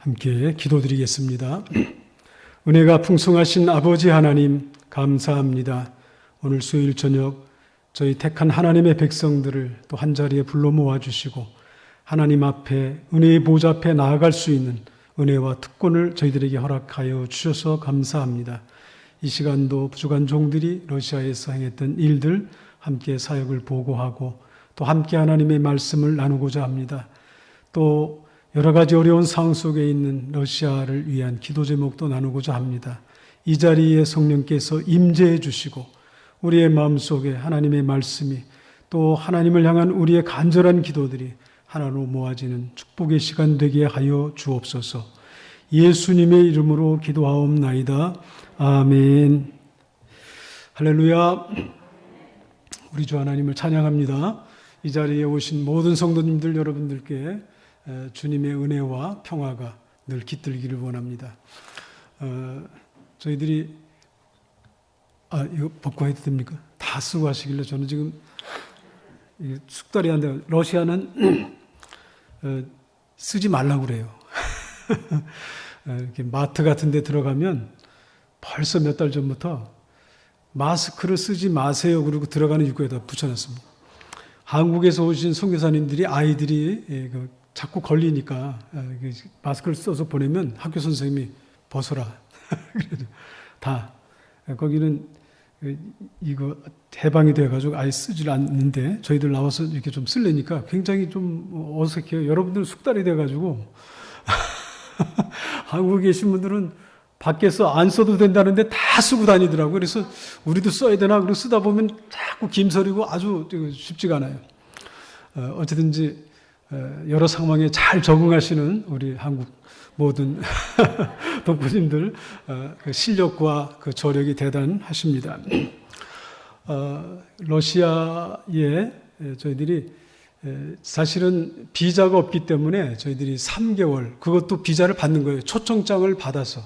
함께 기도드리겠습니다. 은혜가 풍성하신 아버지 하나님 감사합니다. 오늘 수요일 저녁 저희 택한 하나님의 백성들을 또 한자리에 불러 모아주시고 하나님 앞에 은혜의 보좌 앞에 나아갈 수 있는 은혜와 특권을 저희들에게 허락하여 주셔서 감사합니다. 이 시간도 부족한 종들이 러시아에서 행했던 일들 함께 사역을 보고하고 또 함께 하나님의 말씀을 나누고자 합니다. 또 여러 가지 어려운 상황 속에 있는 러시아를 위한 기도 제목도 나누고자 합니다. 이 자리에 성령께서 임재해 주시고 우리의 마음속에 하나님의 말씀이 또 하나님을 향한 우리의 간절한 기도들이 하나로 모아지는 축복의 시간 되게 하여 주옵소서. 예수님의 이름으로 기도하옵나이다. 아멘. 할렐루야. 우리 주 하나님을 찬양합니다. 이 자리에 오신 모든 성도님들 여러분들께 주님의 은혜와 평화가 늘 깃들기를 원합니다. 저희들이 이거 벗고 해도 됩니까? 다 쓰고 하시길래 저는 지금 숙달이 안 돼요. 러시아는 쓰지 말라고 그래요. 이렇게 마트 같은 데 들어가면 벌써 몇 달 전부터 마스크를 쓰지 마세요. 그러고 들어가는 입구에다 붙여놨습니다. 한국에서 오신 선교사님들이 아이들이 자꾸 걸리니까 마스크를 써서 보내면 학교 선생님이 벗어라. 다 거기는 이거 해방이 돼가지고 아예 쓰질 않는데 저희들 나와서 이렇게 좀 쓰려니까 굉장히 좀 어색해요. 여러분들 숙달이 돼가지고 한국에 계신 분들은 밖에서 안 써도 된다는데 다 쓰고 다니더라고요. 그래서 우리도 써야 되나 그러고 쓰다 보면 자꾸 김설이고 아주 쉽지가 않아요. 어쨌든지 여러 상황에 잘 적응하시는 우리 한국 모든 독부님들 그 실력과 그 저력이 대단하십니다. 러시아에 저희들이 사실은 비자가 없기 때문에 저희들이 3개월 그것도 비자를 받는 거예요. 초청장을 받아서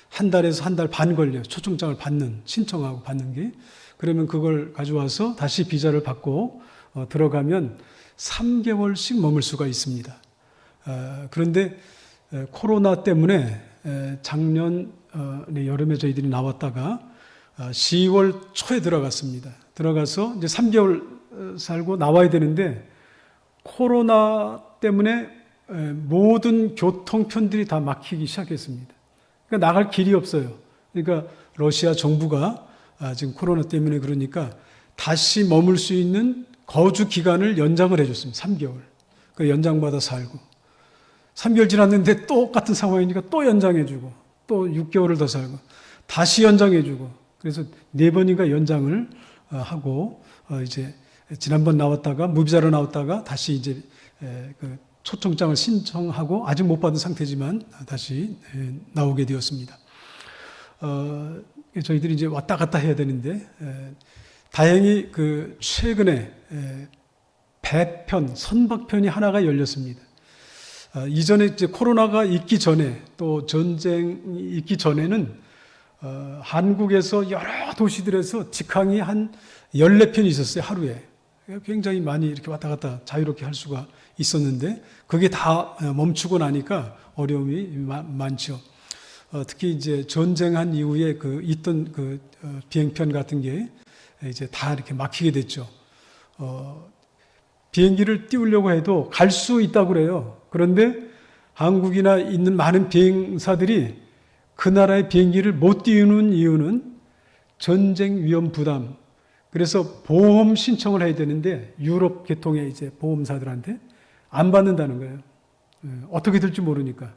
한 달에서 한 달 반 걸려요. 초청장을 받는 신청하고 받는 게. 그러면 그걸 가져와서 다시 비자를 받고 들어가면 3개월씩 머물 수가 있습니다. 그런데 코로나 때문에 작년 여름에 저희들이 나왔다가 10월 초에 들어갔습니다. 들어가서 이제 3개월 살고 나와야 되는데 코로나 때문에 모든 교통편들이 다 막히기 시작했습니다. 그러니까 나갈 길이 없어요. 그러니까 러시아 정부가 지금 코로나 때문에 그러니까 다시 머물 수 있는 거주 기간을 연장을 해줬습니다. 3개월. 그 연장받아 살고. 3개월 지났는데 똑같은 상황이니까 또 연장해주고, 또 6개월을 더 살고, 다시 연장해주고, 그래서 4번인가 연장을 하고, 이제 지난번 나왔다가, 무비자로 나왔다가 다시 이제 그 초청장을 신청하고, 아직 못 받은 상태지만 다시 나오게 되었습니다. 저희들이 이제 왔다 갔다 해야 되는데, 다행히 그 최근에 배편, 선박편이 하나가 열렸습니다. 이전에 이제 코로나가 있기 전에 또 전쟁이 있기 전에는 한국에서 여러 도시들에서 직항이 한 14편이 있었어요, 하루에. 굉장히 많이 이렇게 왔다 갔다 자유롭게 할 수가 있었는데 그게 다 멈추고 나니까 어려움이 많죠. 특히 이제 전쟁한 이후에 있던 비행편 같은 게 이제 다 이렇게 막히게 됐죠. 비행기를 띄우려고 해도 갈 수 있다고 그래요. 그런데 한국이나 있는 많은 비행사들이 그 나라의 비행기를 못 띄우는 이유는 전쟁 위험 부담. 그래서 보험 신청을 해야 되는데 유럽 계통의 이제 보험사들한테 안 받는다는 거예요. 어떻게 될지 모르니까.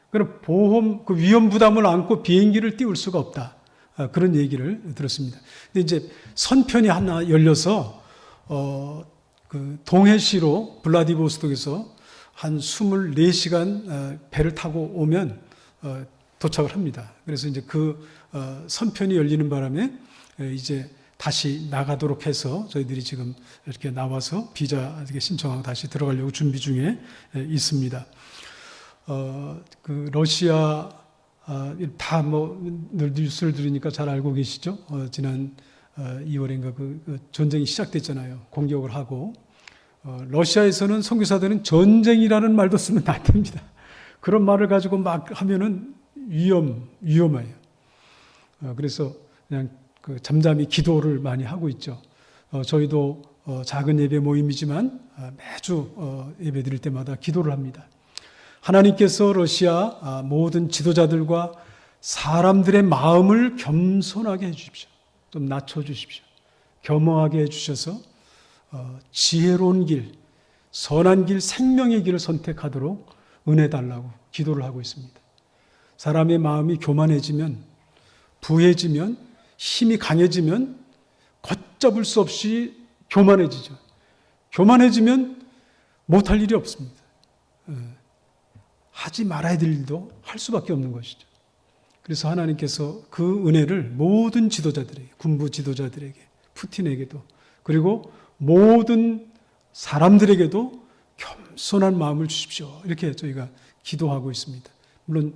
그럼 보험 그 위험 부담을 안고 비행기를 띄울 수가 없다. 그런 얘기를 들었습니다. 근데 이제 선편이 하나 열려서 그 동해시로 블라디보스톡에서 한 24시간 배를 타고 오면 도착을 합니다. 그래서 이제 그 선편이 열리는 바람에 이제 다시 나가도록 해서 저희들이 지금 이렇게 나와서 비자 신청하고 다시 들어가려고 준비 중에 있습니다. 그 러시아 다 늘 뉴스를 들으니까 잘 알고 계시죠? 지난 2월인가 그 전쟁이 시작됐잖아요. 공격을 하고 러시아에서는 선교사들은 전쟁이라는 말도 쓰면 안 됩니다. 그런 말을 가지고 막 하면은 위험해요. 그래서 그냥 잠잠히 기도를 많이 하고 있죠. 저희도 작은 예배 모임이지만 매주 예배 드릴 때마다 기도를 합니다. 하나님께서 러시아 모든 지도자들과 사람들의 마음을 겸손하게 해주십시오. 좀 낮춰주십시오. 겸허하게 해주셔서 지혜로운 길, 선한 길, 생명의 길을 선택하도록 은혜 달라고 기도를 하고 있습니다. 사람의 마음이 교만해지면, 부해지면, 힘이 강해지면 걷잡을 수 없이 교만해지죠. 교만해지면 못할 일이 없습니다. 하지 말아야 될 일도 할 수밖에 없는 것이죠. 그래서 하나님께서 그 은혜를 모든 지도자들에게, 군부 지도자들에게, 푸틴에게도, 그리고 모든 사람들에게도 겸손한 마음을 주십시오. 이렇게 저희가 기도하고 있습니다. 물론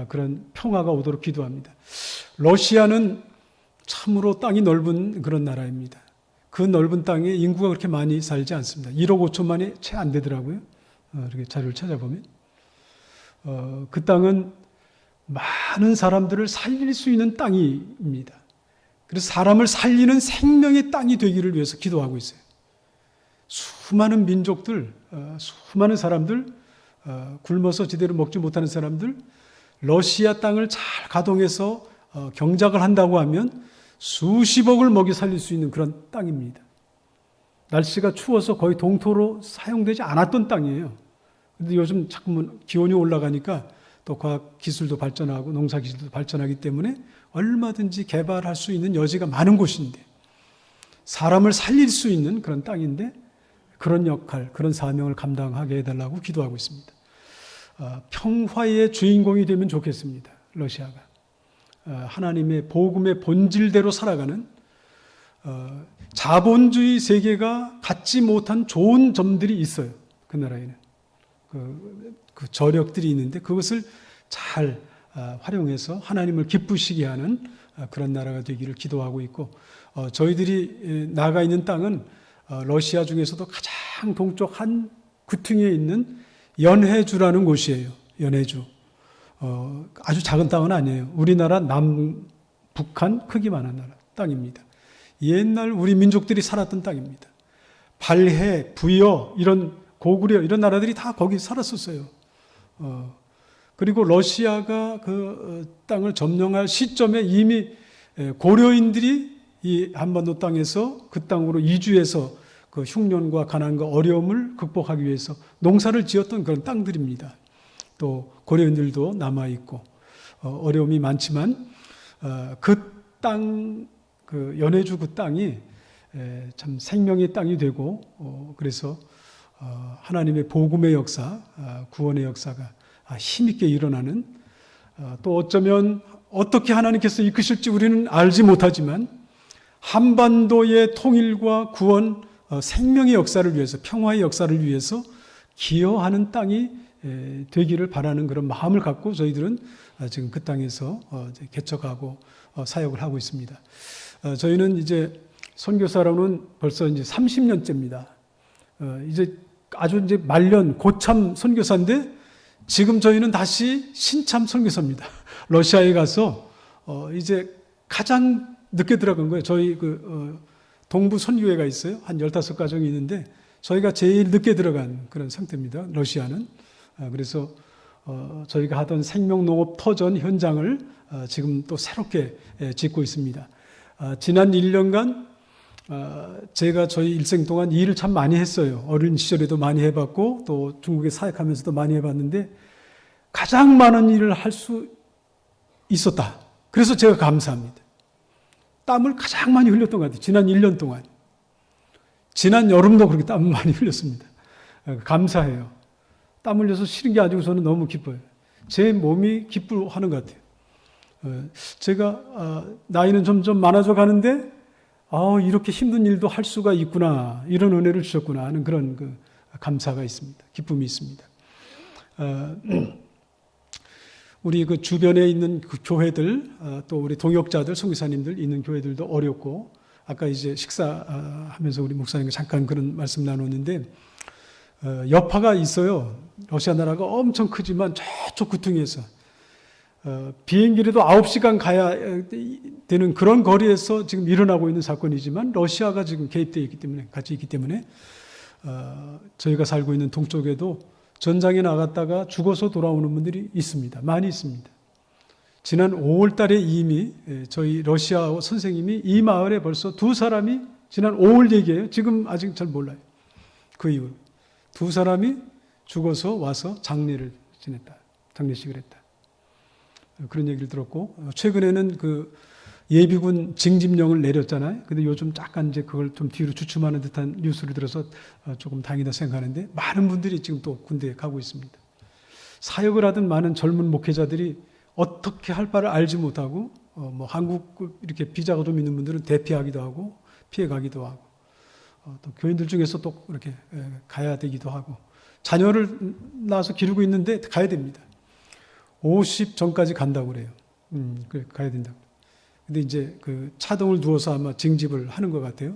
그런 평화가 오도록 기도합니다. 러시아는 참으로 땅이 넓은 그런 나라입니다. 그 넓은 땅에 인구가 그렇게 많이 살지 않습니다. 1억 5천만이 채 안 되더라고요. 이렇게 자료를 찾아보면. 그 땅은 많은 사람들을 살릴 수 있는 땅입니다. 그래서 사람을 살리는 생명의 땅이 되기를 위해서 기도하고 있어요. 수많은 민족들, 수많은 사람들, 굶어서 제대로 먹지 못하는 사람들, 러시아 땅을 잘 가동해서 경작을 한다고 하면 수십억을 먹여 살릴 수 있는 그런 땅입니다. 날씨가 추워서 거의 동토로 사용되지 않았던 땅이에요. 그런데 요즘 자꾸 기온이 올라가니까 또 과학 기술도 발전하고 농사 기술도 발전하기 때문에 얼마든지 개발할 수 있는 여지가 많은 곳인데, 사람을 살릴 수 있는 그런 땅인데 그런 역할, 그런 사명을 감당하게 해달라고 기도하고 있습니다. 평화의 주인공이 되면 좋겠습니다. 러시아가. 하나님의 복음의 본질대로 살아가는 자본주의 세계가 갖지 못한 좋은 점들이 있어요. 그 나라에는. 그 저력들이 있는데 그것을 잘 활용해서 하나님을 기쁘시게 하는 그런 나라가 되기를 기도하고 있고, 저희들이 나가 있는 땅은 러시아 중에서도 가장 동쪽 한 구퉁이에 있는 연해주라는 곳이에요. 연해주. 아주 작은 땅은 아니에요. 우리나라 남북한 크기만한 나라 땅입니다. 옛날 우리 민족들이 살았던 땅입니다. 발해, 부여, 이런 고구려 이런 나라들이 다 거기 살았었어요. 그리고 러시아가 그 땅을 점령할 시점에 이미 고려인들이 이 한반도 땅에서 그 땅으로 이주해서 그 흉년과 가난과 어려움을 극복하기 위해서 농사를 지었던 그런 땅들입니다. 또 고려인들도 남아있고 어려움이 많지만 그 땅, 그 연해주 그 땅이 참 생명의 땅이 되고, 그래서 하나님의 복음의 역사, 구원의 역사가 힘있게 일어나는, 또 어쩌면 어떻게 하나님께서 이끄실지 우리는 알지 못하지만 한반도의 통일과 구원, 생명의 역사를 위해서, 평화의 역사를 위해서 기여하는 땅이 되기를 바라는 그런 마음을 갖고 저희들은 지금 그 땅에서 개척하고 사역을 하고 있습니다. 저희는 이제 선교사로는 벌써 이제 30년째입니다. 이제 아주 이제 말년 고참 선교사인데 지금 저희는 다시 신참 선교사입니다. 러시아에 가서 이제 가장 늦게 들어간 거예요. 저희 동부 선교회가 있어요. 한 15가정이 있는데 저희가 제일 늦게 들어간 그런 상태입니다. 러시아는. 그래서 저희가 하던 생명농업 터전 현장을 지금 또 새롭게 짓고 있습니다. 지난 1년간 제가 저희 일생 동안 일을 참 많이 했어요. 어린 시절에도 많이 해봤고 또 중국에 사역하면서도 많이 해봤는데 가장 많은 일을 할 수 있었다. 그래서 제가 감사합니다. 땀을 가장 많이 흘렸던 것 같아요. 지난 1년 동안. 지난 여름도 그렇게 땀을 많이 흘렸습니다. 감사해요. 땀 흘려서 싫은 게 아니고 저는 너무 기뻐요. 제 몸이 기뻐하는 것 같아요. 제가 나이는 점점 많아져 가는데 이렇게 힘든 일도 할 수가 있구나, 이런 은혜를 주셨구나 하는 그런 감사가 있습니다. 기쁨이 있습니다. 우리 그 주변에 있는 그 교회들, 또 우리 동역자들, 선교사님들 있는 교회들도 어렵고, 아까 이제 식사하면서 우리 목사님과 잠깐 그런 말씀 나눴는데, 여파가 있어요. 러시아 나라가 엄청 크지만 저쪽 구퉁이에서 비행기라도 9시간 가야 되는 그런 거리에서 지금 일어나고 있는 사건이지만 러시아가 지금 개입되어 있기 때문에 같이 있기 때문에 저희가 살고 있는 동쪽에도 전장에 나갔다가 죽어서 돌아오는 분들이 있습니다. 많이 있습니다. 지난 5월 달에 이미 저희 러시아 선생님이 이 마을에 벌써 2사람이 지난 5월 얘기예요. 지금 아직 잘 몰라요. 그 이후로 2사람이 죽어서 와서 장례를 지냈다. 장례식을 했다. 그런 얘기를 들었고, 최근에는 그 예비군 징집령을 내렸잖아요. 근데 요즘 약간 이제 그걸 좀 뒤로 주춤하는 듯한 뉴스를 들어서 조금 다행이다 생각하는데, 많은 분들이 지금 또 군대에 가고 있습니다. 사역을 하던 많은 젊은 목회자들이 어떻게 할 바를 알지 못하고, 뭐 한국 이렇게 비자가 좀 있는 분들은 대피하기도 하고, 피해 가기도 하고, 또 교인들 중에서 또 이렇게 가야 되기도 하고, 자녀를 낳아서 기르고 있는데 가야 됩니다. 50 전까지 간다고 그래요. 그래, 가야 된다고. 근데 이제 그 차동을 두어서 아마 징집을 하는 것 같아요.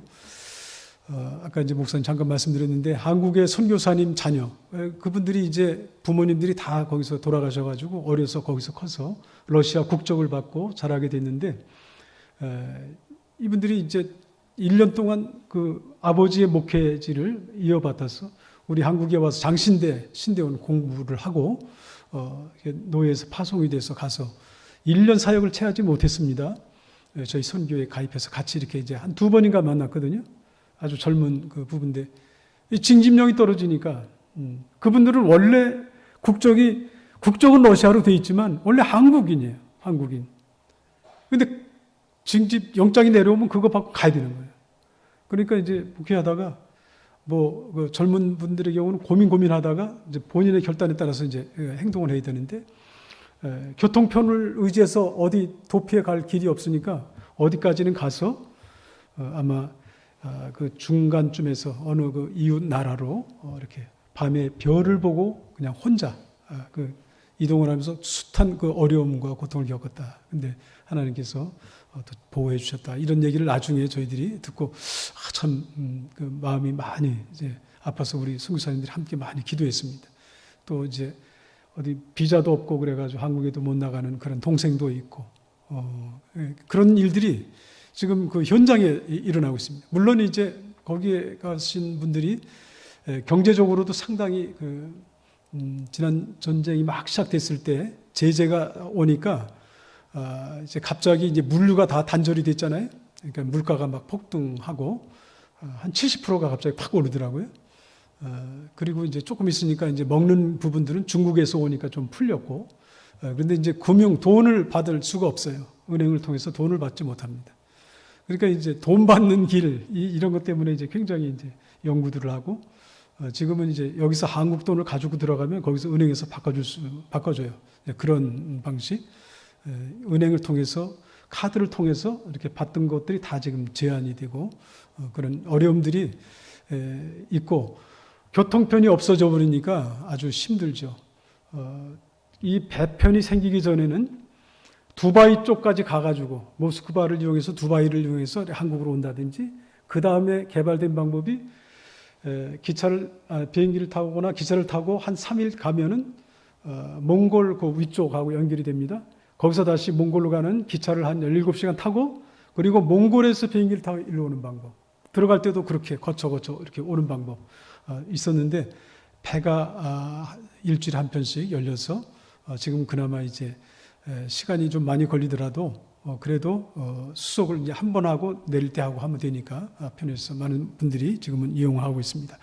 아까 이제 목사님 잠깐 말씀드렸는데, 한국의 선교사님 자녀, 그분들이 이제 부모님들이 다 거기서 돌아가셔가지고 어려서 거기서 커서 러시아 국적을 받고 자라게 됐는데, 이분들이 이제 1년 동안 그 아버지의 목회지를 이어받아서 우리 한국에 와서 신대원 공부를 하고, 노예에서 파송이 돼서 가서 1년 사역을 채하지 못했습니다. 저희 선교에 가입해서 같이 이렇게 이제 한 2번인가 만났거든요. 아주 젊은 그 부부인데, 이 징집령이 떨어지니까, 그분들은 원래 국적은 러시아로 돼 있지만, 원래 한국인이에요. 한국인. 근데 징집 영장이 내려오면 그거 받고 가야 되는 거예요. 그러니까 이제 목회하다가, 그 젊은 분들의 경우는 고민하다가 이제 본인의 결단에 따라서 이제 행동을 해야 되는데, 교통편을 의지해서 어디 도피해 갈 길이 없으니까 어디까지는 가서 아마 그 중간쯤에서 어느 그 이웃 나라로 이렇게 밤에 별을 보고 그냥 혼자 그 이동을 하면서 숱한 그 어려움과 고통을 겪었다. 근데 하나님께서 또 보호해 주셨다. 이런 얘기를 나중에 저희들이 듣고 참 그 마음이 많이 이제 아파서 우리 선교사님들이 함께 많이 기도했습니다. 또 이제 어디 비자도 없고 그래가지고 한국에도 못 나가는 그런 동생도 있고 그런 일들이 지금 그 현장에 일어나고 있습니다. 물론 이제 거기에 가신 분들이 경제적으로도 상당히 지난 전쟁이 막 시작됐을 때 제재가 오니까 이제 갑자기 이제 물류가 다 단절이 됐잖아요. 그러니까 물가가 막 폭등하고 한 70%가 갑자기 확 오르더라고요. 그리고 이제 조금 있으니까 이제 먹는 부분들은 중국에서 오니까 좀 풀렸고, 그런데 이제 돈을 받을 수가 없어요. 은행을 통해서 돈을 받지 못합니다. 그러니까 이제 돈 받는 길, 이런 것 때문에 이제 굉장히 이제 연구들을 하고, 지금은 이제 여기서 한국 돈을 가지고 들어가면 거기서 은행에서 바꿔줘요. 그런 방식. 은행을 통해서, 카드를 통해서 이렇게 받던 것들이 다 지금 제한이 되고, 그런 어려움들이 있고, 교통편이 없어져 버리니까 아주 힘들죠. 이 배편이 생기기 전에는 두바이 쪽까지 가가지고 모스크바를 이용해서 두바이를 이용해서 한국으로 온다든지, 그 다음에 개발된 방법이 비행기를 타거나 기차를 타고 한 3일 가면은 몽골 그 위쪽하고 연결이 됩니다. 거기서 다시 몽골로 가는 기차를 한 17시간 타고, 그리고 몽골에서 비행기를 타고 일로 오는 방법. 들어갈 때도 그렇게 거쳐 이렇게 오는 방법 있었는데, 배가 일주일에 한 편씩 열려서 지금 그나마 이제 시간이 좀 많이 걸리더라도 그래도 수속을 이제 한 번 하고 내릴 때 하고 하면 되니까 편해서 많은 분들이 지금은 이용하고 있습니다.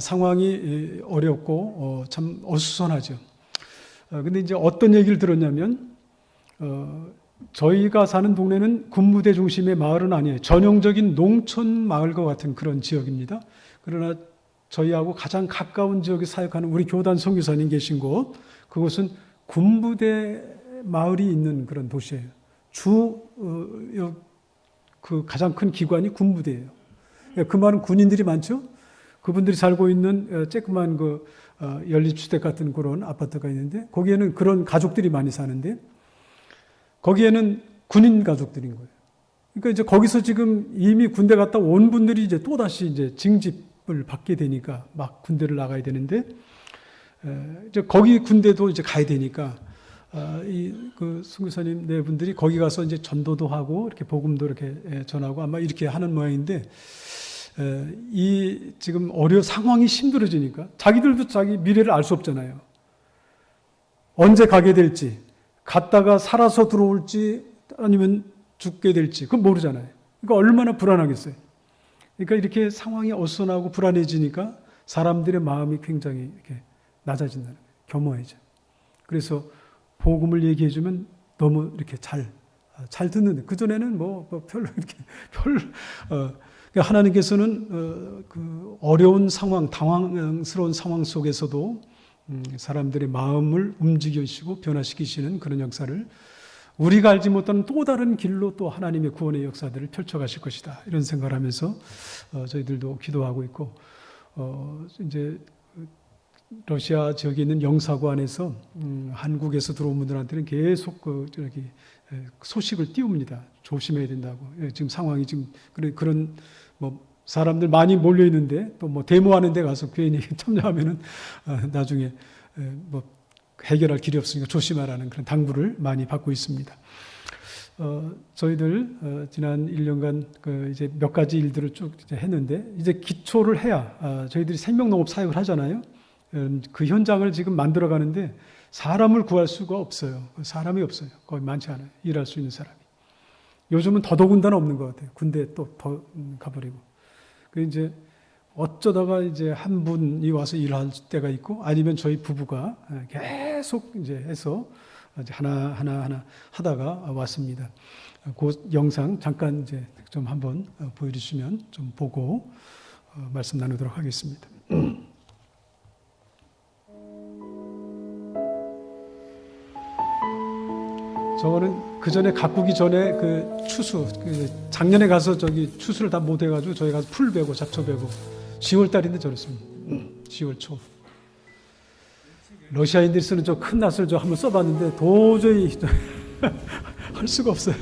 상황이 어렵고 참 어수선하죠. 근데 이제 어떤 얘기를 들었냐면, 저희가 사는 동네는 군부대 중심의 마을은 아니에요. 전형적인 농촌 마을과 같은 그런 지역입니다. 그러나 저희하고 가장 가까운 지역에 사역하는 우리 교단 선교사님 계신 곳, 그곳은 군부대 마을이 있는 그런 도시예요. 그 가장 큰 기관이 군부대예요. 그 말은 군인들이 많죠. 그분들이 살고 있는 쬐끄만 그 연립주택 같은 그런 아파트가 있는데, 거기에는 그런 가족들이 많이 사는데, 거기에는 군인 가족들인 거예요. 그러니까 이제 거기서 지금 이미 군대 갔다 온 분들이 이제 또 다시 이제 징집을 받게 되니까 막 군대를 나가야 되는데, 이제 거기 군대도 이제 가야 되니까 그 선교사님 네 분들이 거기 가서 이제 전도도 하고 이렇게 복음도 이렇게 전하고 아마 이렇게 하는 모양인데 이 지금 상황이 힘들어지니까 자기들도 자기 미래를 알 수 없잖아요. 언제 가게 될지, 갔다가 살아서 들어올지 아니면 죽게 될지 그건 모르잖아요. 그러니까 얼마나 불안하겠어요. 그러니까 이렇게 상황이 어수선하고 불안해지니까 사람들의 마음이 굉장히 이렇게 낮아진다는 거예요. 겸허해져. 그래서 복음을 얘기해주면 너무 이렇게 잘 듣는데 그전에는 별로 이렇게 그러니까 하나님께서는 그 어려운 상황, 당황스러운 상황 속에서도 사람들의 마음을 움직이시고 변화시키시는 그런 역사를 우리가 알지 못하는 또 다른 길로 또 하나님의 구원의 역사들을 펼쳐가실 것이다. 이런 생각을 하면서 저희들도 기도하고 있고 이제 러시아 지역에 있는 영사관에서 한국에서 들어온 분들한테는 계속 소식을 띄웁니다. 조심해야 된다고. 지금 상황이 지금 그런 사람들 많이 몰려 있는데 또 데모하는 데 가서 괜히 참여하면은 나중에 해결할 길이 없으니까 조심하라는 그런 당부를 많이 받고 있습니다. 저희들 지난 1년간 이제 몇 가지 일들을 쭉 했는데 이제 기초를 해야 저희들이 생명농업 사역을 하잖아요. 그 현장을 지금 만들어 가는데 사람을 구할 수가 없어요. 사람이 없어요. 거의 많지 않아요. 일할 수 있는 사람이. 요즘은 더더군다나 없는 것 같아요. 군대에 또 더 가버리고. 그 이제 어쩌다가 이제 한 분이 와서 일할 때가 있고 아니면 저희 부부가 계속 이제 해서 하나 하다가 왔습니다. 그 영상 잠깐 이제 좀 한번 보여주시면 좀 보고 말씀 나누도록 하겠습니다. 저거는 그 전에 가꾸기 전에 그 추수, 작년에 가서 추수를 다 못 해가지고 저희 가서 풀 베고 잡초 베고 10월 달인데 저랬습니다. 10월 초. 러시아인들이 쓰는 저 큰 낫을 저 한번 써봤는데 도저히 할 수가 없어요.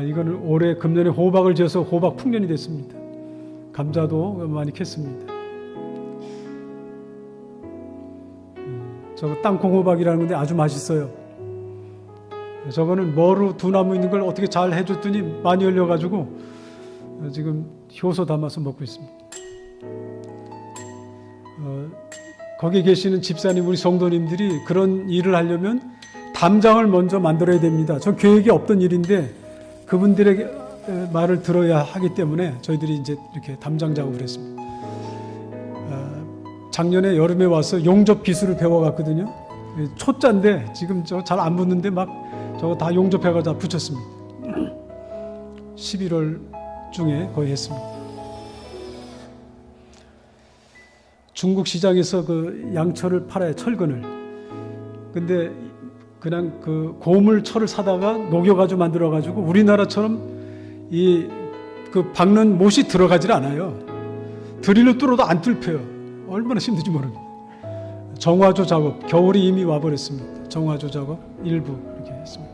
이거는 올해 금년에 호박을 지어서 호박 풍년이 됐습니다. 감자도 많이 캤습니다. 저거 땅콩 호박이라는 건데 아주 맛있어요. 저거는 머루 두 나무 있는 걸 어떻게 잘 해줬더니 많이 열려가지고 지금 효소 담아서 먹고 있습니다. 거기 계시는 집사님, 우리 성도님들이 그런 일을 하려면 담장을 먼저 만들어야 됩니다. 저 계획이 없던 일인데 그분들에게 말을 들어야 하기 때문에 저희들이 이제 이렇게 담장 작업을 했습니다. 작년에 여름에 와서 용접 기술을 배워갔거든요. 초짜인데 지금 저 잘 안 붙는데 막 저거 다 용접해가지고 다 붙였습니다. 11월 중에 거의 했습니다. 중국 시장에서 그 양철을 팔아요, 철근을. 근데 그냥 그 고물철을 사다가 녹여가지고 만들어가지고 우리나라처럼 그 박는 못이 들어가질 않아요. 드릴로 뚫어도 안 뚫혀요. 얼마나 힘든지 모릅니다. 정화조 작업, 겨울이 이미 와버렸습니다. 정화조 작업 일부 이렇게 했습니다.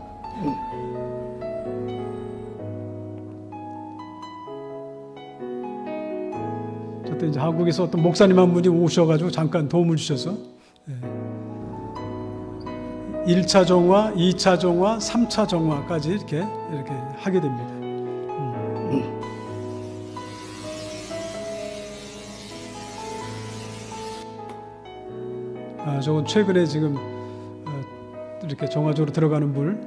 저때 이제 한국에서 어떤 목사님 한 분이 오셔가지고 잠깐 도움을 주셔서 1차 정화, 2차 정화, 3차 정화까지 이렇게 하게 됩니다. 저건 최근에 지금 이렇게 정화조로 들어가는 물.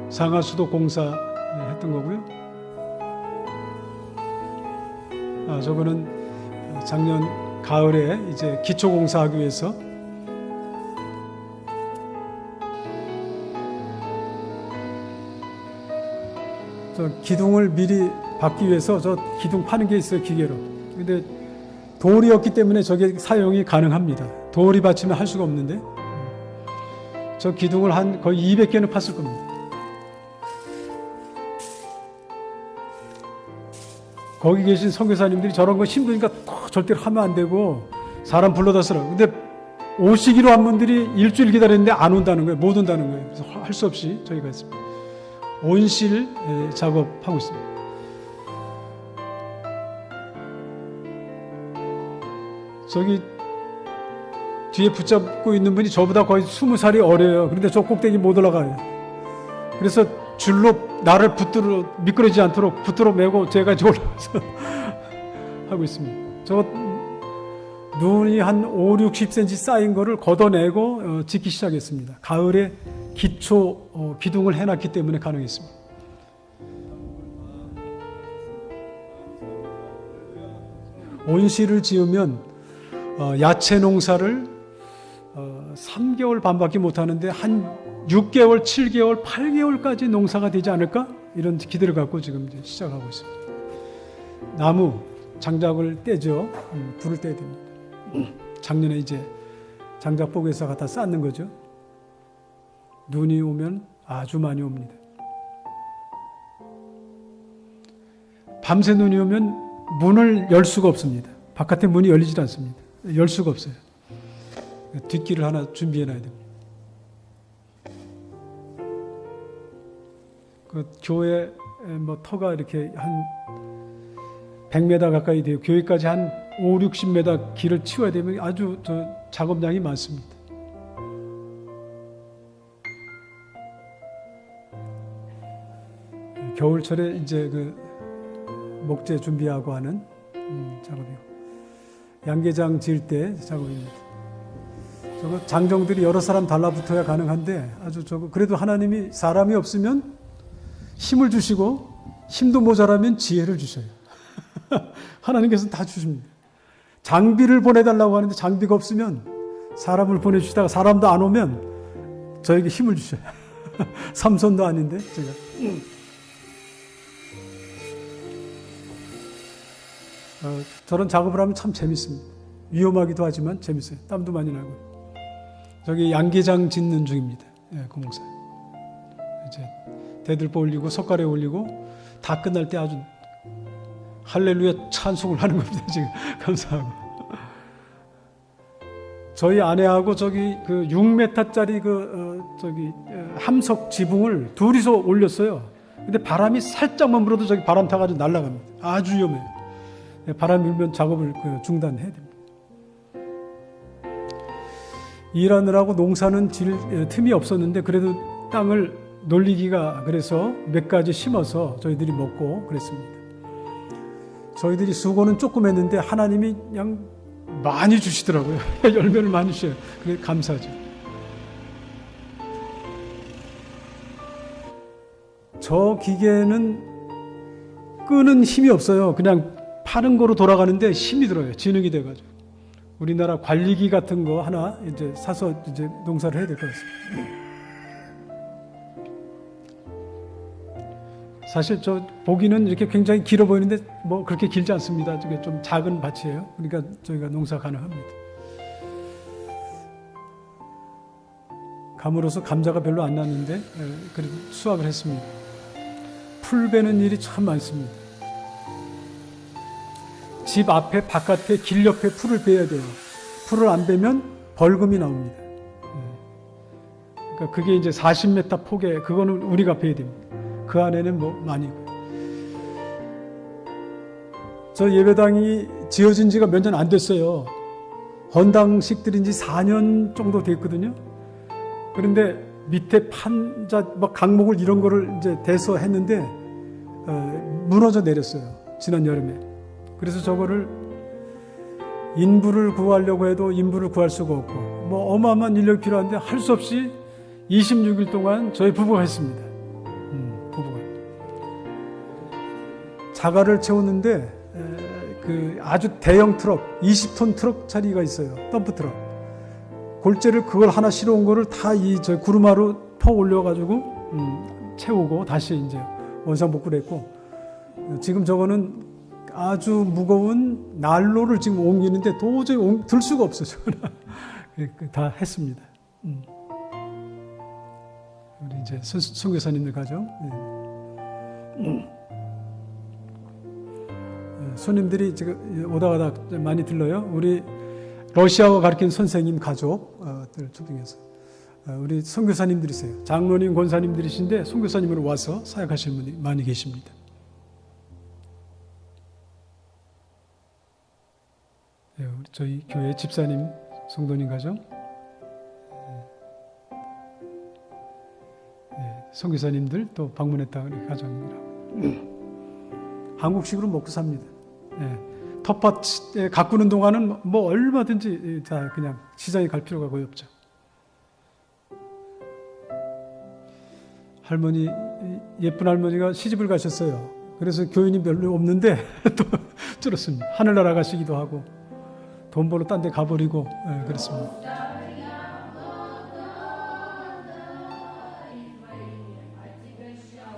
상하수도 공사 했던 거고요. 저거는 작년 가을에 이제 기초공사하기 위해서 저 기둥을 미리 받기 위해서 저 기둥 파는 게 있어요, 기계로. 근데 돌이었기 때문에 저게 사용이 가능합니다. 돌이 받치면 할 수가 없는데 저 기둥을 한 거의 200개는 팠을 겁니다. 거기 계신 선교사님들이 저런 거 힘드니까 절대로 하면 안 되고 사람 불러다 쓰라. 근데 오시기로 한 분들이 일주일 기다렸는데 안 온다는 거예요. 못 온다는 거예요. 그래서 할 수 없이 저희가 했습니다. 온실 작업하고 있습니다. 저기 뒤에 붙잡고 있는 분이 저보다 거의 20살이 어려요. 그런데 저 꼭대기 못 올라가요. 그래서 줄로 나를 미끄러지지 않도록 붙들어 매고 제가 올라가서 하고 있습니다. 저 눈이 한 5, 60cm 쌓인 거를 걷어내고 짓기 시작했습니다. 가을에 기초 기둥을 해놨기 때문에 가능했습니다. 온실을 지으면 야채 농사를 3개월 반밖에 못하는데 한 6개월, 7개월, 8개월까지 농사가 되지 않을까? 이런 기대를 갖고 지금 이제 시작하고 있습니다. 나무 장작을 떼죠. 불을 떼야 됩니다. 작년에 이제 장작복에서 갖다 쌓는 거죠. 눈이 오면 아주 많이 옵니다. 밤새 눈이 오면 문을 열 수가 없습니다. 바깥에 문이 열리질 않습니다. 열 수가 없어요. 뒷길을 하나 준비해 놔야 됩니다. 그 교회 뭐 터가 이렇게 한 100m 가까이 돼요. 교회까지 한 5, 60m 길을 치워야 되면 아주 작업량이 많습니다. 겨울철에 이제 그 목재 준비하고 하는 작업이고, 양계장 지을 때 작업입니다. 저거 장정들이 여러 사람 달라붙어야 가능한데 아주 그래도 하나님이 사람이 없으면 힘을 주시고 힘도 모자라면 지혜를 주셔요. 하나님께서는 다 주십니다. 장비를 보내달라고 하는데 장비가 없으면 사람을 보내주시다가 사람도 안 오면 저에게 힘을 주셔요. 삼손도 아닌데 제가. 저런 작업을 하면 참 재밌습니다. 위험하기도 하지만 재밌어요. 땀도 많이 나고. 저기 양계장 짓는 중입니다. 공사. 이제 대들보 올리고 석가래 올리고 다 끝날 때 아주 할렐루야 찬송을 하는 겁니다. 지금 감사하고. 저희 아내하고 저기 그 6m짜리 함석 지붕을 둘이서 올렸어요. 근데 바람이 살짝만 불어도 저기 바람 타가지고 날아갑니다. 아주 위험해요. 바람 불면 작업을 중단해야 됩니다. 일하느라고 농사는 질 틈이 없었는데 그래도 땅을 놀리기가 그래서 몇 가지 심어서 저희들이 먹고 그랬습니다. 저희들이 수고는 조금 했는데 하나님이 그냥 많이 주시더라고요. 열매를 많이 주셔요. 그래 감사하죠. 저 기계는 끄는 힘이 없어요. 그냥 파는 거로 돌아가는데 힘이 들어요. 지능이 돼가지고. 우리나라 관리기 같은 거 하나 이제 사서 이제 농사를 해야 될 것 같습니다. 사실 저 보기는 이렇게 굉장히 길어 보이는데 뭐 그렇게 길지 않습니다. 저게 좀 작은 밭이에요. 그러니까 저희가 농사 가능합니다. 감으로서 감자가 별로 안 났는데 그래도 수확을 했습니다. 풀 베는 일이 참 많습니다. 집 앞에 바깥에 길 옆에 풀을 베야 돼요. 풀을 안 베면 벌금이 나옵니다. 그러니까 그게 이제 40m 폭에 그거는 우리가 베야 됩니다. 그 안에는 뭐 많이. 저 예배당이 지어진 지가 몇 년 안 됐어요. 헌당식 들인 지 4년 정도 됐거든요. 그런데 밑에 판자 막 강목을 이런 거를 이제 대서 했는데 무너져 내렸어요. 지난 여름에. 그래서 저거를 인부를 구하려고 해도 인부를 구할 수가 없고 뭐 어마어마한 인력이 필요한데 할 수 없이 26일 동안 저희 부부가 했습니다. 부부가 자갈을 채웠는데 그 아주 대형 트럭 20톤 트럭짜리가 있어요. 덤프 트럭. 골재를 그걸 하나 실어온 거를 다 저 구루마로 퍼 올려가지고 채우고 다시 이제 원상복구를 했고 지금 저거는 아주 무거운 난로를 지금 옮기는데 도저히 들 수가 없어요. 다 했습니다. 우리 이제 선교사님들 가죠. 손님들이 지금 오다 가다 많이 들러요. 우리 러시아어 가르치는 선생님 가족들 초빙해서 우리 선교사님들이세요. 장로님, 권사님들이신데 선교사님으로 와서 사역하시는 분이 많이 계십니다. 우리 저희 교회 집사님, 성도님 가정, 선교사님들 또 방문했다 우리 가정이라고. 한국식으로 먹고 삽니다. 텃밭에 가꾸는 동안은 뭐 얼마든지 다 그냥 시장에 갈 필요가 거의 없죠. 할머니, 예쁜 할머니가 시집을 가셨어요. 그래서 교인이 별로 없는데 또 줄었습니다. 하늘나라 가시기도 하고 돈 벌러 딴 데 가버리고 그렇습니다.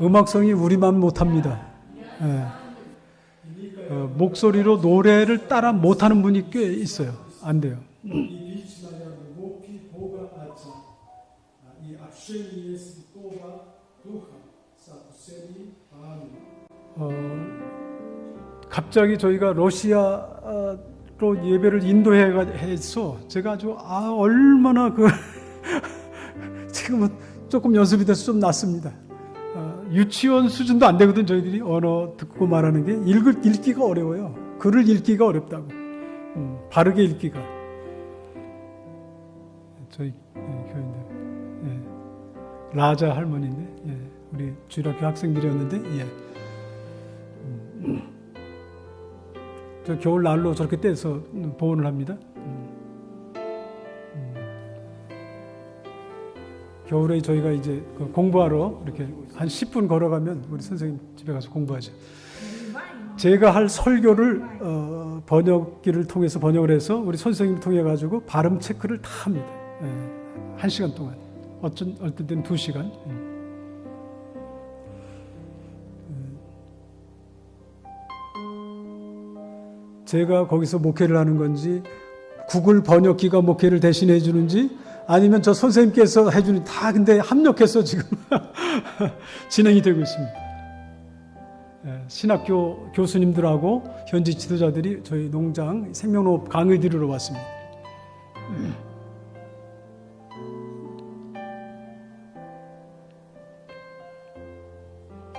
음악성이 우리만 못합니다. 목소리로 노래를 따라 못하는 분이 꽤 있어요. 안 돼요. 갑자기 저희가 러시아로 예배를 인도해서 제가 아주 얼마나 지금은 조금 연습이 돼서 좀 낫습니다. 유치원 수준도 안 되거든. 저희들이 언어 듣고 말하는 게 읽기가 어려워요. 글을 읽기가 어렵다고. 바르게 읽기가. 저희 교인들 라자 할머니인데 우리 주일학교 학생들이었는데 저 겨울 날로 저렇게 떼서 보온을 합니다. 겨울에 저희가 이제 공부하러 이렇게 한 10분 걸어가면 우리 선생님 집에 가서 공부하죠. 제가 할 설교를 번역기를 통해서 번역을 해서 우리 선생님을 통해 가지고 발음 체크를 다 합니다. 1시간 동안. 어떤 때는 2시간. 제가 거기서 목회를 하는 건지 구글 번역기가 목회를 대신해 주는지 아니면 저 선생님께서 해주는 다 근데 합력해서 지금 진행이 되고 있습니다. 신학교 교수님들하고 현지 지도자들이 저희 농장 생명농업 강의 들으러 왔습니다.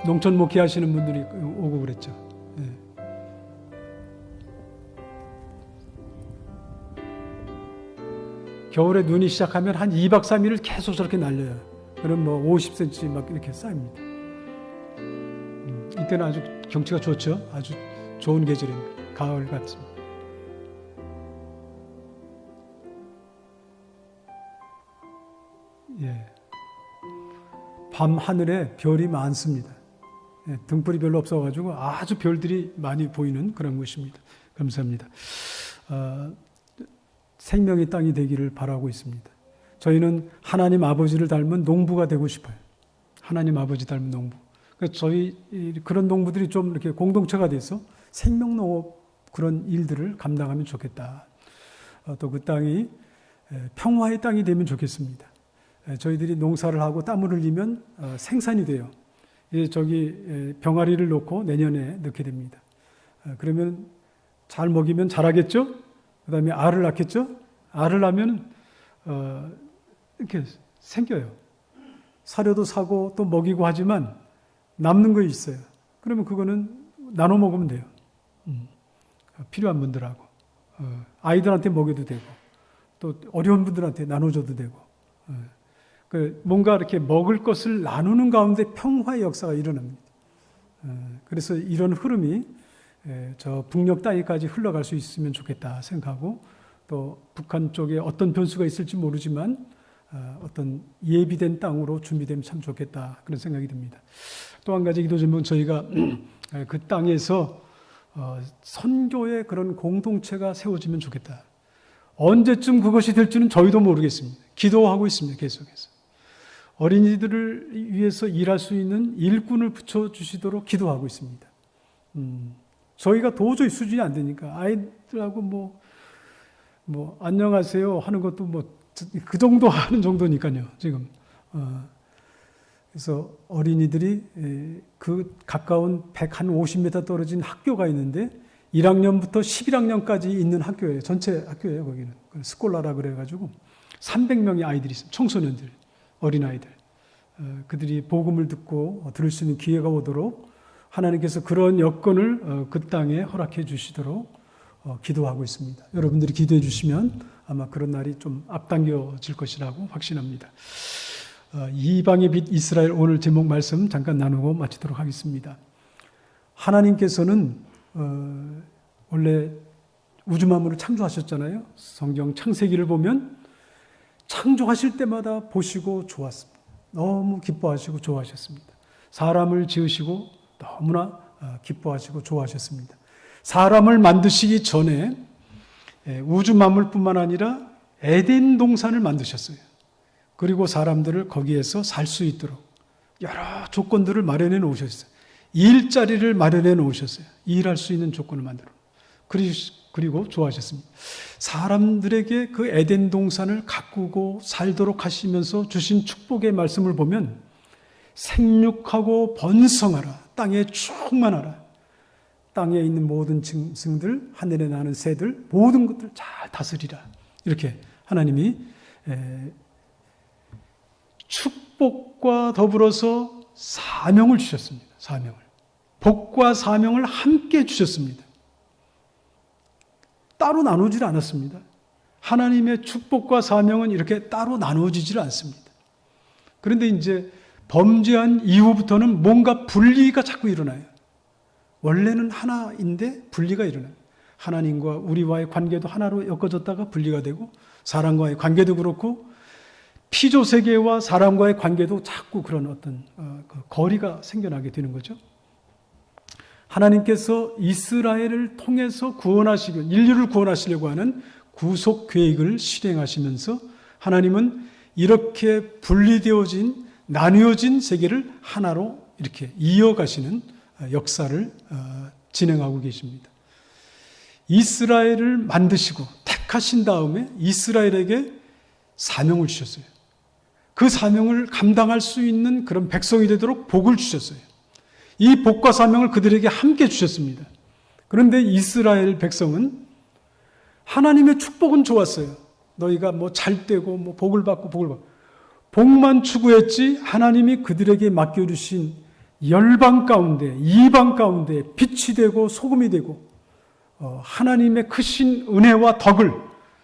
농촌 목회하시는 분들이 오고 그랬죠. 겨울에 눈이 시작하면 한 2박 3일을 계속 저렇게 날려요. 그럼 뭐 50cm 막 이렇게 쌓입니다. 이때는 아주 경치가 좋죠. 아주 좋은 계절입니다. 가을 같습니다. 밤 하늘에 별이 많습니다. 등불이 별로 없어가지고 아주 별들이 많이 보이는 그런 곳입니다. 감사합니다. 생명의 땅이 되기를 바라고 있습니다. 저희는 하나님 아버지를 닮은 농부가 되고 싶어요. 하나님 아버지 닮은 농부. 그러니까 저희 그런 농부들이 좀 이렇게 공동체가 돼서 생명농업 그런 일들을 감당하면 좋겠다. 또 그 땅이 평화의 땅이 되면 좋겠습니다. 저희들이 농사를 하고 땀을 흘리면 생산이 돼요. 저기 병아리를 놓고 내년에 넣게 됩니다. 그러면 잘 먹이면 자라겠죠? 그 다음에 알을 낳겠죠? 알을 낳으면 이렇게 생겨요. 사료도 사고 또 먹이고 하지만 남는 거 있어요. 그러면 그거는 나눠 먹으면 돼요. 필요한 분들하고. 아이들한테 먹여도 되고 또 어려운 분들한테 나눠줘도 되고. 뭔가 이렇게 먹을 것을 나누는 가운데 평화의 역사가 일어납니다. 그래서 이런 흐름이 저 북녘 땅에까지 흘러갈 수 있으면 좋겠다 생각하고 또 북한 쪽에 어떤 변수가 있을지 모르지만 어떤 예비된 땅으로 준비되면 참 좋겠다 그런 생각이 듭니다. 또 한 가지 기도 제목은 저희가 그 땅에서 선교의 그런 공동체가 세워지면 좋겠다. 언제쯤 그것이 될지는 저희도 모르겠습니다. 기도하고 있습니다. 계속해서. 어린이들을 위해서 일할 수 있는 일꾼을 붙여주시도록 기도하고 있습니다. 저희가 도저히 수준이 안 되니까 아이들하고 뭐 안녕하세요 하는 것도 그 정도 하는 정도니까요. 지금 그래서 어린이들이 그 가까운 150m 떨어진 학교가 있는데 1학년부터 11학년까지 있는 학교예요. 전체 학교예요. 거기는 스콜라라 그래가지고 300명의 아이들이 있습니다. 청소년들, 어린아이들. 그들이 복음을 듣고 들을 수 있는 기회가 오도록 하나님께서 그런 여건을 그 땅에 허락해 주시도록 기도하고 있습니다. 여러분들이 기도해 주시면 아마 그런 날이 좀 앞당겨질 것이라고 확신합니다. 이방의 빛 이스라엘, 오늘 제목 말씀 잠깐 나누고 마치도록 하겠습니다. 하나님께서는 원래 우주 만물을 창조하셨잖아요. 성경 창세기를 보면 창조하실 때마다 보시고 좋았습니다. 너무 기뻐하시고 좋아하셨습니다. 사람을 지으시고 너무나 기뻐하시고 좋아하셨습니다. 사람을 만드시기 전에 우주 만물뿐만 아니라 에덴 동산을 만드셨어요. 그리고 사람들을 거기에서 살 수 있도록 여러 조건들을 마련해 놓으셨어요. 일자리를 마련해 놓으셨어요. 일할 수 있는 조건을 만들어. 그리고 좋아하셨습니다. 사람들에게 그 에덴 동산을 가꾸고 살도록 하시면서 주신 축복의 말씀을 보면 생육하고 번성하라, 땅에 충만하라, 땅에 있는 모든 짐승들, 하늘에 나는 새들, 모든 것들 잘 다스리라. 이렇게 하나님이 축복과 더불어서 사명을 주셨습니다. 사명을. 복과 사명을 함께 주셨습니다. 따로 나누질 않았습니다. 하나님의 축복과 사명은 이렇게 따로 나누어지질 않습니다. 그런데 이제 범죄한 이후부터는 뭔가 분리가 자꾸 일어나요. 원래는 하나인데 분리가 일어나요. 하나님과 우리와의 관계도 하나로 엮어졌다가 분리가 되고, 사람과의 관계도 그렇고, 피조세계와 사람과의 관계도 자꾸 그런 어떤 거리가 생겨나게 되는 거죠. 하나님께서 이스라엘을 통해서 구원하시고 인류를 구원하시려고 하는 구속 계획을 실행하시면서 하나님은 이렇게 분리되어진, 나뉘어진 세계를 하나로 이렇게 이어가시는 역사를 진행하고 계십니다. 이스라엘을 만드시고 택하신 다음에 이스라엘에게 사명을 주셨어요. 그 사명을 감당할 수 있는 그런 백성이 되도록 복을 주셨어요. 이 복과 사명을 그들에게 함께 주셨습니다. 그런데 이스라엘 백성은 하나님의 축복은 좋았어요. 너희가 뭐 잘되고 뭐 복을 받고 복만 추구했지, 하나님이 그들에게 맡겨주신 열방 가운데, 이방 가운데 빛이 되고 소금이 되고 하나님의 크신 은혜와 덕을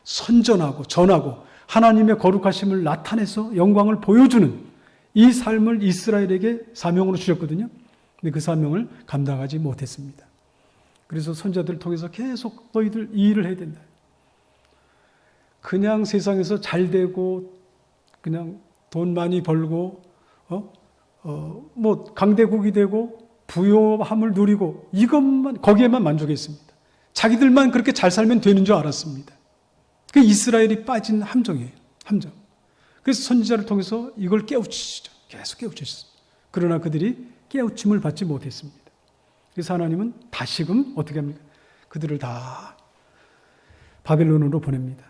선전하고 전하고 하나님의 거룩하심을 나타내서 영광을 보여주는 이 삶을 이스라엘에게 사명으로 주셨거든요. 근데 그 사명을 감당하지 못했습니다. 그래서 선자들을 통해서 계속 너희들 이 일을 해야 된다. 그냥 세상에서 잘 되고 그냥 돈 많이 벌고 뭐 강대국이 되고 부요함을 누리고 이것만, 거기에만 만족했습니다. 자기들만 그렇게 잘 살면 되는 줄 알았습니다. 그 이스라엘이 빠진 함정이에요. 함정. 그래서 선지자를 통해서 이걸 깨우치시죠. 계속 깨우치셨습니다. 그러나 그들이 깨우침을 받지 못했습니다. 그래서 하나님은 다시금 어떻게 합니까? 그들을 다 바벨론으로 보냅니다.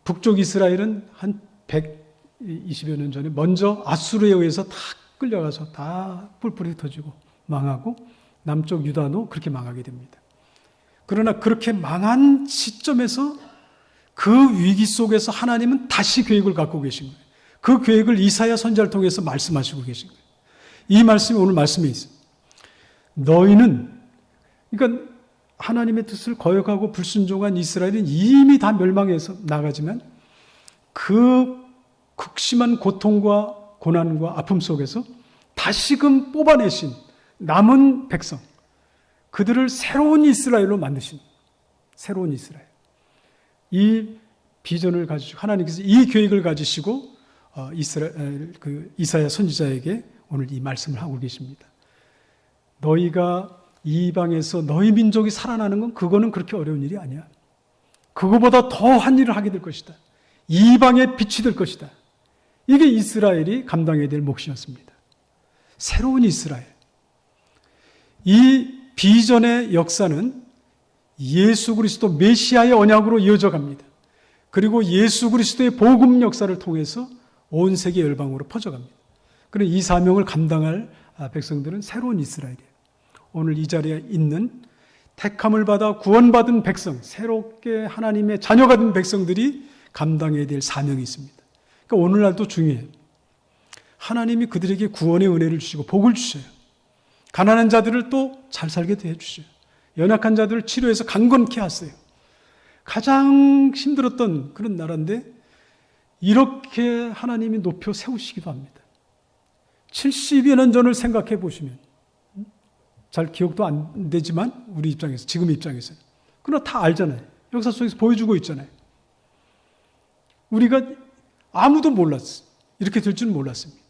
북쪽 이스라엘은 한 120여 년 전에 먼저 아수르에 의해서 다 끌려가서 다 뿔뿔이 흩어지고 망하고, 남쪽 유다도 그렇게 망하게 됩니다. 그러나 그렇게 망한 시점에서 그 위기 속에서 하나님은 다시 계획을 갖고 계신 거예요. 그 계획을 이사야 선지자를 통해서 말씀하시고 계신 거예요. 이 말씀이 오늘 말씀에 있습니다. 너희는, 그러니까 하나님의 뜻을 거역하고 불순종한 이스라엘은 이미 다 멸망해서 나가지만 그 극심한 고통과 고난과 아픔 속에서 다시금 뽑아내신 남은 백성, 그들을 새로운 이스라엘로 만드신, 새로운 이스라엘. 이 비전을 가지시고 하나님께서 이 계획을 가지시고 이사야 선지자에게 오늘 이 말씀을 하고 계십니다. 너희가 이방에서 너희 민족이 살아나는 건 그거는 그렇게 어려운 일이 아니야. 그거보다 더한 일을 하게 될 것이다. 이방의 빛이 될 것이다. 이게 이스라엘이 감당해야 될 몫이었습니다. 새로운 이스라엘. 이 비전의 역사는 예수 그리스도 메시아의 언약으로 이어져 갑니다. 그리고 예수 그리스도의 복음 역사를 통해서 온 세계 열방으로 퍼져갑니다. 그런 이 사명을 감당할 백성들은 새로운 이스라엘이에요. 오늘 이 자리에 있는 택함을 받아 구원받은 백성, 새롭게 하나님의 자녀가 된 백성들이 감당해야 될 사명이 있습니다. 그러니까 오늘날도 중요해요. 하나님이 그들에게 구원의 은혜를 주시고 복을 주셔요. 가난한 자들을 또 잘 살게 해주셔요. 연약한 자들을 치료해서 강건케 하세요. 가장 힘들었던 그런 나라인데 이렇게 하나님이 높여 세우시기도 합니다. 70여 년 전을 생각해 보시면 잘 기억도 안 되지만 우리 입장에서, 지금 입장에서 그러나 다 알잖아요. 역사 속에서 보여주고 있잖아요. 우리가 아무도 몰랐어요. 이렇게 될 줄은 몰랐습니다.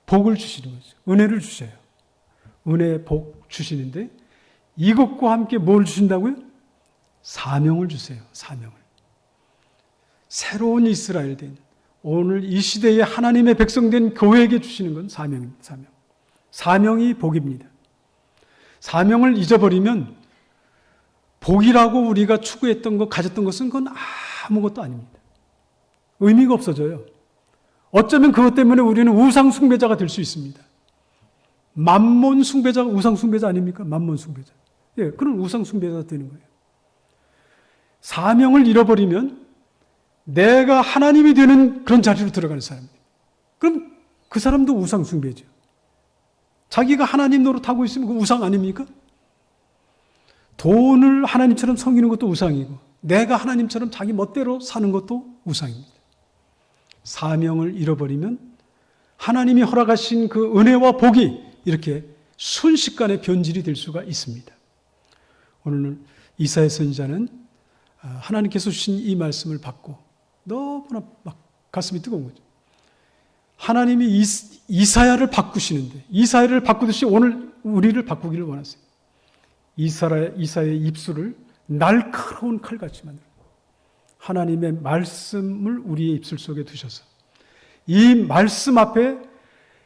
복을 주시는 거죠. 은혜를 주셔요. 은혜, 복 주시는데 이것과 함께 뭘 주신다고요? 사명을 주세요. 사명을. 새로운 이스라엘 된 오늘 이 시대에 하나님의 백성된 교회에게 주시는 건 사명입니다. 사명. 사명이 복입니다. 사명을 잊어버리면 복이라고 우리가 추구했던 것, 가졌던 것은 그건 아무것도 아닙니다. 의미가 없어져요. 어쩌면 그것 때문에 우리는 우상 숭배자가 될 수 있습니다. 만몬 숭배자가 우상 숭배자 아닙니까? 만몬 숭배자. 예, 그런 우상 숭배자가 되는 거예요. 사명을 잃어버리면 내가 하나님이 되는 그런 자리로 들어가는 사람입니다. 그럼 그 사람도 우상 숭배죠. 자기가 하나님 노릇하고 있으면 그 우상 아닙니까? 돈을 하나님처럼 섬기는 것도 우상이고 내가 하나님처럼 자기 멋대로 사는 것도 우상입니다. 사명을 잃어버리면 하나님이 허락하신 그 은혜와 복이 이렇게 순식간에 변질이 될 수가 있습니다. 오늘 이사야 선지자는 하나님께서 주신 이 말씀을 받고 너무나 막 가슴이 뜨거운 거죠. 하나님이 이사야를 바꾸시는데 이사야를 바꾸듯이 오늘 우리를 바꾸기를 원하세요. 이사야의 입술을 날카로운 칼같이 만들어 하나님의 말씀을 우리의 입술 속에 두셔서 이 말씀 앞에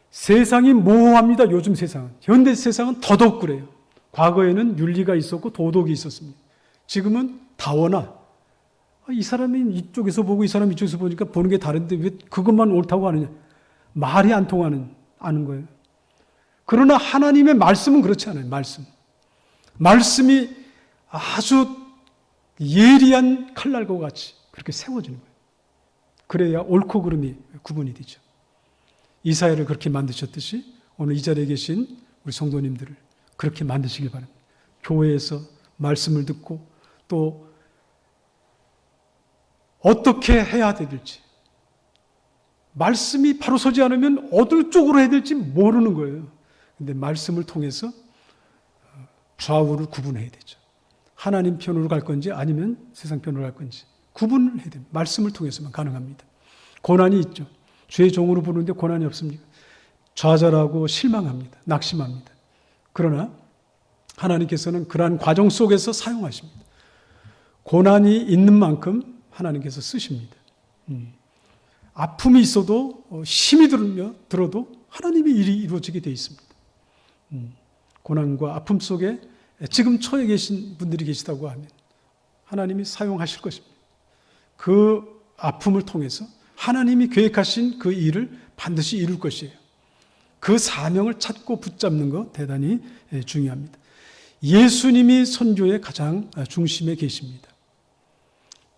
세상이 모호합니다. 요즘 세상은. 현대 세상은 더더욱 그래요. 과거에는 윤리가 있었고 도덕이 있었습니다. 지금은 다원화. 이 사람이 이쪽에서 보고 이 사람이 이쪽에서 보니까 보는 게 다른데 왜 그것만 옳다고 하느냐. 말이 안 아는 거예요. 그러나 하나님의 말씀은 그렇지 않아요. 말씀이 아주 예리한 칼날과 같이 그렇게 세워지는 거예요. 그래야 옳고 그름이 구분이 되죠. 이사야를 그렇게 만드셨듯이 오늘 이 자리에 계신 우리 성도님들을 그렇게 만드시길 바랍니다. 교회에서 말씀을 듣고 또 어떻게 해야 될지 말씀이 바로 서지 않으면 어느 쪽으로 해야 될지 모르는 거예요. 근데 말씀을 통해서 좌우를 구분해야 되죠. 하나님 편으로 갈 건지 아니면 세상 편으로 갈 건지 구분을 해야 됩니다. 말씀을 통해서만 가능합니다. 고난이 있죠. 주의 종으로 부르는데 고난이 없습니까? 좌절하고 실망합니다. 낙심합니다. 그러나 하나님께서는 그러한 과정 속에서 사용하십니다. 고난이 있는 만큼 하나님께서 쓰십니다. 아픔이 있어도 힘이 들어도 하나님의 일이 이루어지게 되어 있습니다. 고난과 아픔 속에 지금 처해 계신 분들이 계시다고 하면 하나님이 사용하실 것입니다. 그 아픔을 통해서 하나님이 계획하신 그 일을 반드시 이룰 것이에요. 그 사명을 찾고 붙잡는 것 대단히 중요합니다. 예수님이 선교의 가장 중심에 계십니다.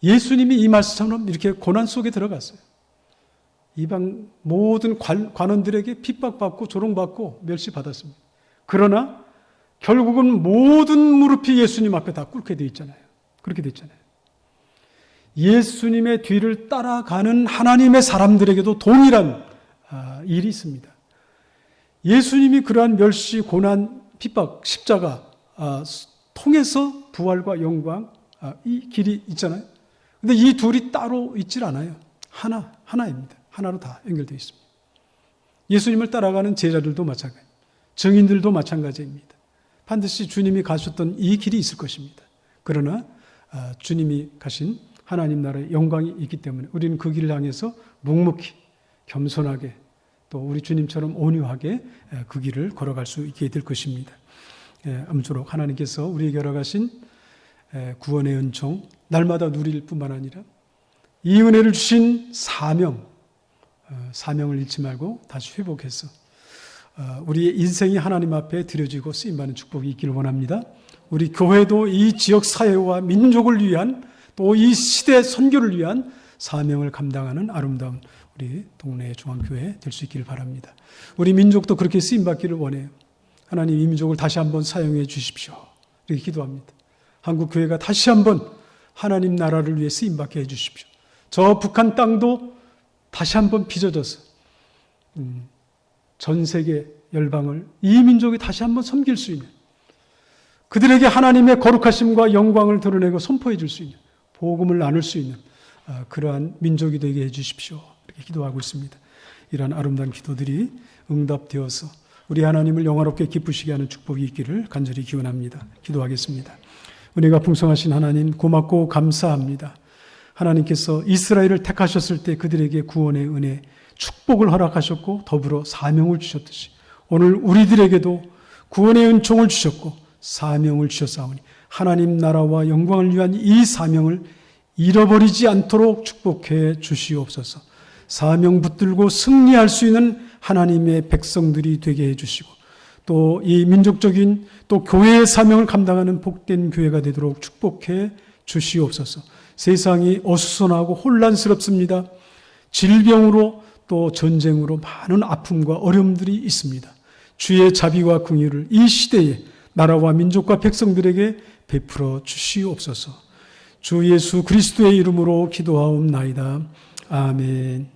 예수님이 이 말씀처럼 이렇게 고난 속에 들어갔어요. 이방 모든 관원들에게 핍박받고 조롱받고 멸시받았습니다. 그러나 결국은 모든 무릎이 예수님 앞에 다 꿇게 되어 있잖아요. 그렇게 됐잖아요. 예수님의 뒤를 따라가는 하나님의 사람들에게도 동일한 일이 있습니다. 예수님이 그러한 멸시, 고난, 핍박, 십자가 통해서 부활과 영광 이 길이 있잖아요. 근데 이 둘이 따로 있질 않아요. 하나입니다. 하나로 다 연결되어 있습니다. 예수님을 따라가는 제자들도 마찬가지입니다. 증인들도 마찬가지입니다. 반드시 주님이 가셨던 이 길이 있을 것입니다. 그러나 주님이 가신 하나님 나라의 영광이 있기 때문에 우리는 그 길을 향해서 묵묵히 겸손하게 또 우리 주님처럼 온유하게 그 길을 걸어갈 수 있게 될 것입니다. 아무쪼록 하나님께서 우리에게 열어가신 구원의 은총 날마다 누릴 뿐만 아니라 이 은혜를 주신 사명을 잃지 말고 다시 회복해서 우리의 인생이 하나님 앞에 드려지고 쓰임받는 축복이 있기를 원합니다. 우리 교회도 이 지역 사회와 민족을 위한 또 이 시대 선교를 위한 사명을 감당하는 아름다운 우리 동네 중앙교회 될 수 있기를 바랍니다. 우리 민족도 그렇게 쓰임받기를 원해요. 하나님 이 민족을 다시 한번 사용해 주십시오. 이렇게 기도합니다. 한국교회가 다시 한번 하나님 나라를 위해 쓰임받게 해 주십시오. 저 북한 땅도 다시 한번 빚어져서 전 세계 열방을 이 민족이 다시 한번 섬길 수 있는, 그들에게 하나님의 거룩하심과 영광을 드러내고 선포해 줄 수 있는, 복음을 나눌 수 있는 그러한 민족이 되게 해 주십시오. 이렇게 기도하고 있습니다. 이러한 아름다운 기도들이 응답되어서 우리 하나님을 영화롭게 기쁘시게 하는 축복이 있기를 간절히 기원합니다. 기도하겠습니다. 은혜가 풍성하신 하나님, 고맙고 감사합니다. 하나님께서 이스라엘을 택하셨을 때 그들에게 구원의 은혜, 축복을 허락하셨고 더불어 사명을 주셨듯이 오늘 우리들에게도 구원의 은총을 주셨고 사명을 주셨사오니 하나님 나라와 영광을 위한 이 사명을 잃어버리지 않도록 축복해 주시옵소서. 사명 붙들고 승리할 수 있는 하나님의 백성들이 되게 해주시고 또 이 민족적인 또 교회의 사명을 감당하는 복된 교회가 되도록 축복해 주시옵소서. 세상이 어수선하고 혼란스럽습니다. 질병으로 또 전쟁으로 많은 아픔과 어려움들이 있습니다. 주의 자비와 긍휼을 이 시대에 나라와 민족과 백성들에게 베풀어 주시옵소서. 주 예수 그리스도의 이름으로 기도하옵나이다. 아멘.